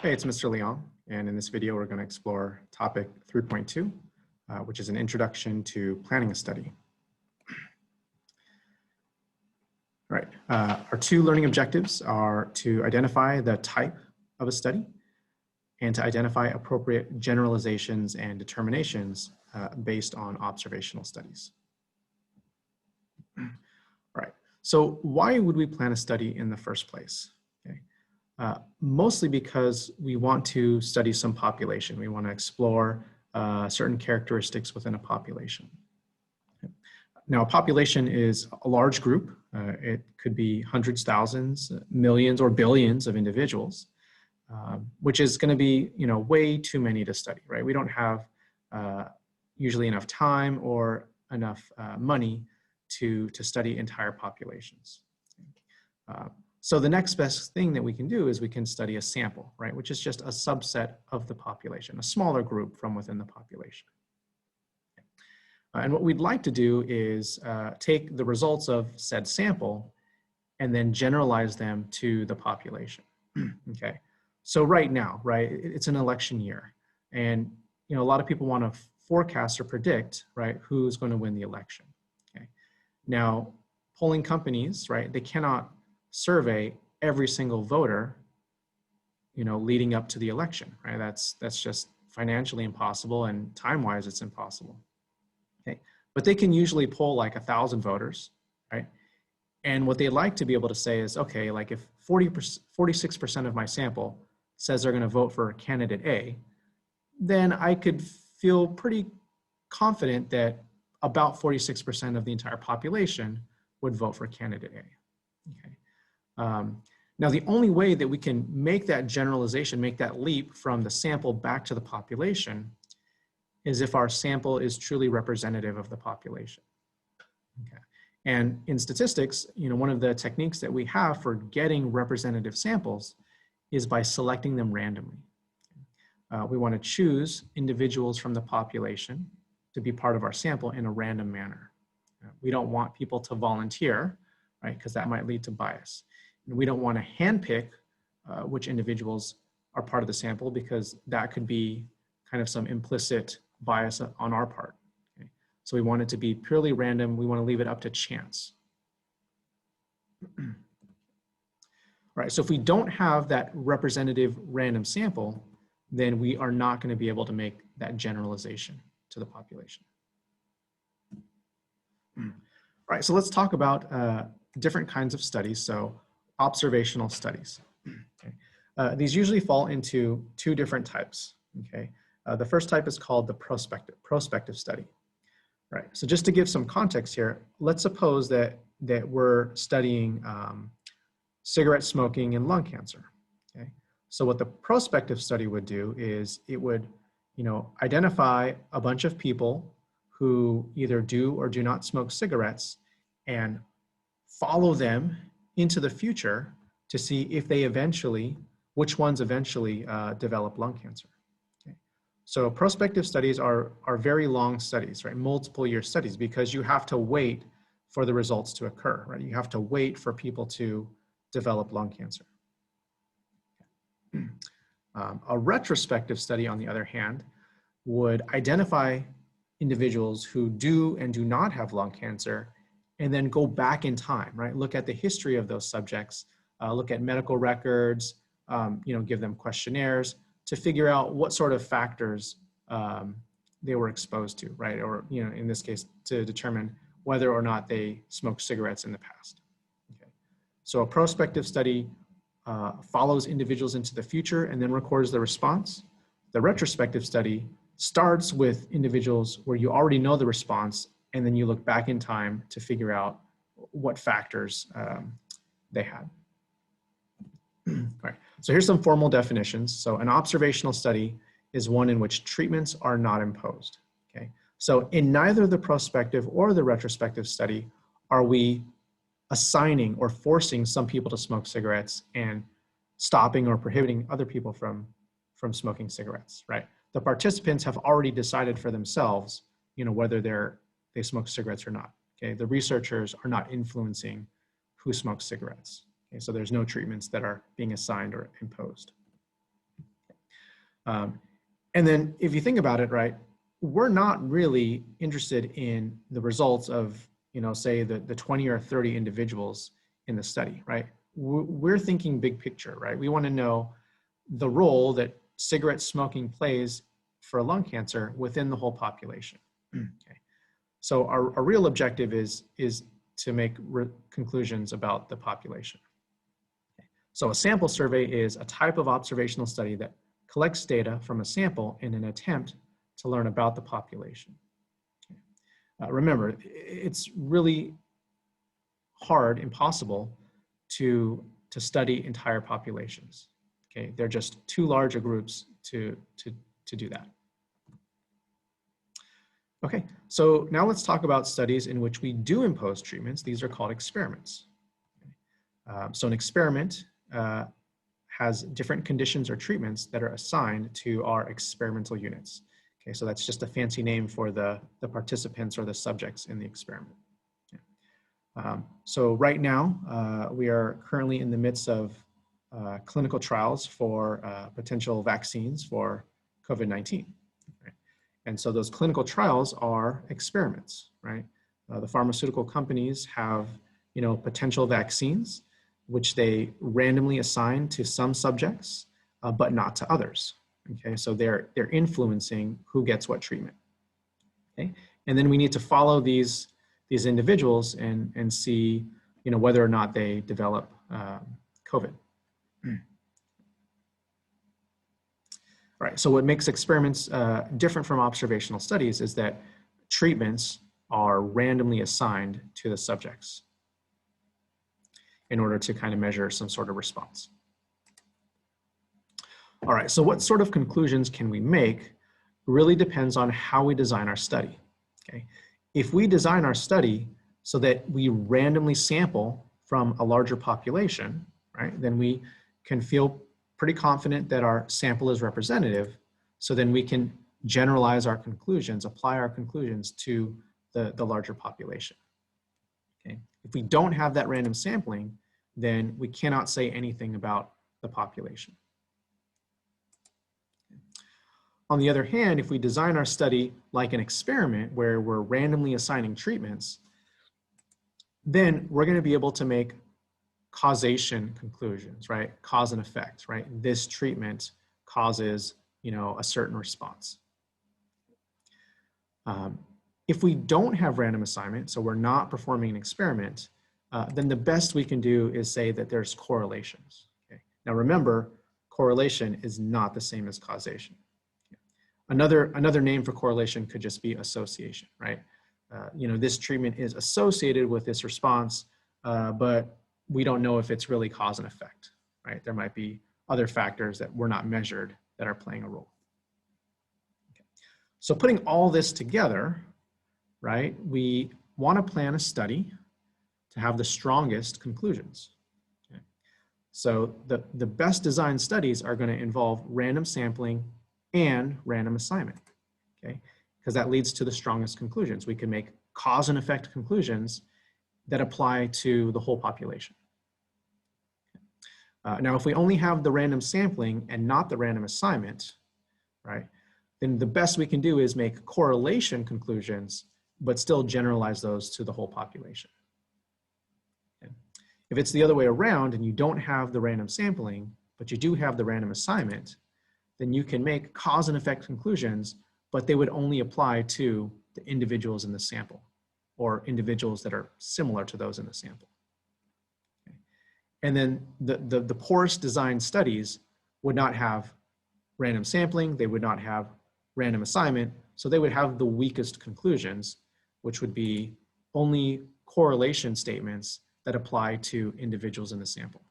Hey, it's Mr. Leon, and in this video we're going to explore topic 3.2, which is an introduction to planning a study. All right, our two learning objectives are to identify the type of a study and to identify appropriate generalizations and determinations based on observational studies. All right, so why would we plan a study in the first place? Okay. Mostly because we want to study some population. We want to explore certain characteristics within a population. Now, a population is a large group. It could be hundreds, thousands, millions, or billions of individuals, which is going to be, way too many to study, right? We don't have usually enough time or enough money to study entire populations. So the next best thing that we can do is we can study a sample, right? Which is just a subset of the population, a smaller group from within the population. And what we'd like to do is take the results of said sample and then generalize them to the population, okay? So right now, right, it's an election year. And, a lot of people want to forecast or predict, right, who's going to win the election, okay? Now, polling companies, right, they cannot survey every single voter, leading up to the election, right? That's just financially impossible, and time-wise, it's impossible. Okay, but they can usually poll like 1,000 voters, right? And what they like to be able to say is, okay, like if 46% of my sample says they're going to vote for candidate A, then I could feel pretty confident that about 46% of the entire population would vote for candidate A. Okay. Now, the only way that we can make that generalization, make that leap from the sample back to the population is if our sample is truly representative of the population. Okay. And in statistics, one of the techniques that we have for getting representative samples is by selecting them randomly. We want to choose individuals from the population to be part of our sample in a random manner. We don't want people to volunteer, right? Because that might lead to bias. And we don't want to handpick which individuals are part of the sample, because that could be kind of some implicit bias on our part. Okay? So we want it to be purely random. We want to leave it up to chance. All right, so if we don't have that representative random sample, then we are not going to be able to make that generalization to the population. All right, so let's talk about different kinds of studies. So observational studies. Okay. These usually fall into two different types. Okay. The first type is called the prospective study. Right. So just to give some context here, let's suppose that we're studying cigarette smoking and lung cancer. Okay. So what the prospective study would do is it would, identify a bunch of people who either do or do not smoke cigarettes and follow them into the future to see if they which ones eventually develop lung cancer. Okay. So prospective studies are very long studies, right? Multiple year studies, because you have to wait for the results to occur, right? You have to wait for people to develop lung cancer. A retrospective study, on the other hand, would identify individuals who do and do not have lung cancer and then go back in time, right? Look at the history of those subjects, look at medical records, give them questionnaires to figure out what sort of factors they were exposed to, right? Or, in this case, to determine whether or not they smoked cigarettes in the past. Okay. So a prospective study follows individuals into the future and then records the response. The retrospective study starts with individuals where you already know the response, and then you look back in time to figure out what factors they had. All right, so here's some formal definitions. So an observational study is one in which treatments are not imposed, okay? So in neither the prospective or the retrospective study are we assigning or forcing some people to smoke cigarettes and stopping or prohibiting other people from smoking cigarettes, right? The participants have already decided for themselves, whether they smoke cigarettes or not. Okay, the researchers are not influencing who smokes cigarettes. Okay, so there's no treatments that are being assigned or imposed. And then if you think about it, right, we're not really interested in the results of, say the 20 or 30 individuals in the study, right? We're thinking big picture, right? We want to know the role that cigarette smoking plays for lung cancer within the whole population. Okay. So our real objective is to make conclusions about the population. Okay. So a sample survey is a type of observational study that collects data from a sample in an attempt to learn about the population. Okay. Remember, it's really hard, impossible to study entire populations. Okay, they're just too large a groups to do that. Okay, so now let's talk about studies in which we do impose treatments. These are called experiments. So an experiment has different conditions or treatments that are assigned to our experimental units. Okay, so that's just a fancy name for the participants or the subjects in the experiment. Okay. So right now, we are currently in the midst of clinical trials for potential vaccines for COVID-19. Right? And so those clinical trials are experiments, right? The pharmaceutical companies have, potential vaccines, which they randomly assign to some subjects, but not to others. Okay, so they're influencing who gets what treatment. Okay, and then we need to follow these individuals and see, whether or not they develop COVID. All right, so what makes experiments different from observational studies is that treatments are randomly assigned to the subjects in order to kind of measure some sort of response. All right, so what sort of conclusions can we make really depends on how we design our study, okay? If we design our study so that we randomly sample from a larger population, right, then we can feel pretty confident that our sample is representative, so then we can generalize our conclusions, apply our conclusions to the larger population. Okay. If we don't have that random sampling, then we cannot say anything about the population. On the other hand, if we design our study like an experiment where we're randomly assigning treatments, then we're going to be able to make causation conclusions, right? Cause and effect, right? This treatment causes, a certain response. If we don't have random assignment, so we're not performing an experiment, then the best we can do is say that there's correlations. Okay? Now remember, correlation is not the same as causation. Okay? Another name for correlation could just be association, right? This treatment is associated with this response, but we don't know if it's really cause and effect, right? There might be other factors that were not measured that are playing a role. Okay. So putting all this together, right, we want to plan a study to have the strongest conclusions. Okay. So the best designed studies are going to involve random sampling and random assignment, okay? Because that leads to the strongest conclusions. We can make cause and effect conclusions that apply to the whole population. Now, if we only have the random sampling and not the random assignment, right, then the best we can do is make correlation conclusions, but still generalize those to the whole population. Okay. If it's the other way around and you don't have the random sampling, but you do have the random assignment, then you can make cause and effect conclusions, but they would only apply to the individuals in the sample or individuals that are similar to those in the sample. Okay. And then the poorest designed studies would not have random sampling, they would not have random assignment, so they would have the weakest conclusions, which would be only correlation statements that apply to individuals in the sample.